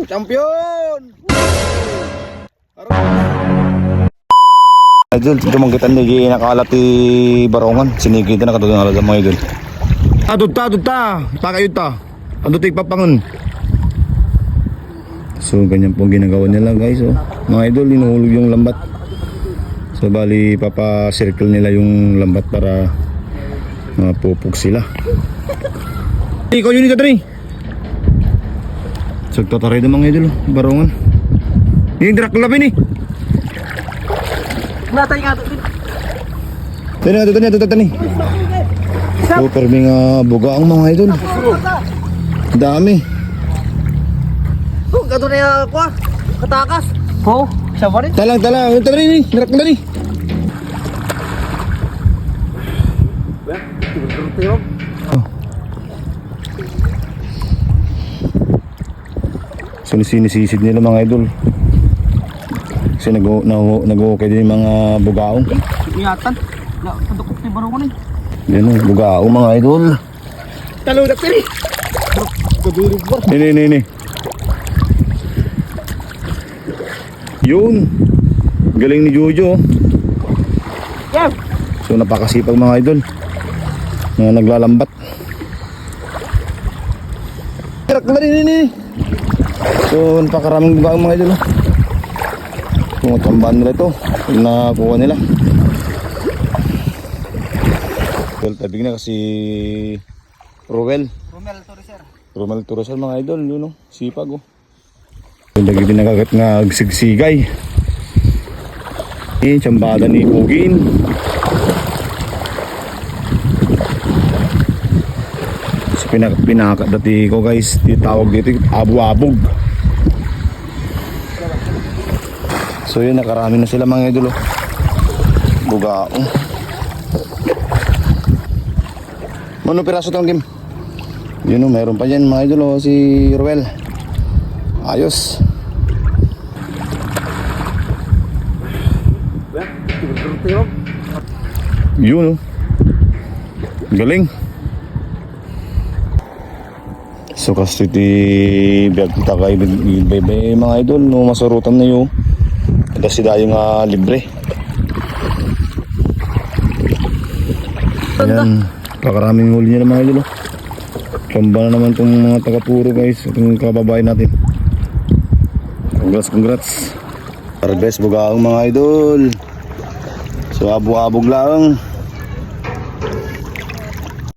Champion! Idol, ito manggitan niya nakalat ti barongan. Sinigita na katulad ng alat mga idol. Adod ta. Pakayod ta. Adod ta ipapangon. So ganyan pong ginagawa nila guys. Oh. Mga idol, inuhulog yung lambat. So bali papa-circle nila yung lambat para mapupog sila. Ikaw yun ito rin. So tataray na mga idol. Barongan. Yung draklapin eh. Natay ka ito. Tani. Super mga buga ang mga idol. Dami. Oh, gato na yung ako ah. Katakas. Oo, siya pa rin. Talang. Ito rin eh. Narak na rin. Oh. So sinisisid nila mga idol. Kasi nag-okay din yung mga bugaong. Ingatan. Kadukot ni Barongan eh. Yan o, bugaong mga idol. Talo na pili. Kabirig ba? Ini. Yun. Galing ni Jojo. Yan. So napakasipag mga idol. Mga naglalambat. Kirak na rin ini. So napakaraming bugaong mga idol. Kung tambahan nila ito, nakuha nila. Well, tabing na kasi Romel Torresar mga idol, yun o, sipag o. Lagi din nakagat nga agsigsigay. Tsambada ni Bugin. So pinakat dati ko guys, titawag dito abu-abog. So yun, nakarami na sila mga idol. Bugaong. Mano piraso tong game? Yun o, mayroon pa dyan mga idol si Ruel. Ayos. Yun o. Galing. So kasi biyag kita kay bebe mga idol. No, masarutan na yun. Kasi tayo nga libre. Ayan, pakaraming huli niya ng mga idol. Kamba na naman itong mga taga-puro guys. Itong kababae natin. Congrats. Para best bugaang mga idol. So abog-abog lang.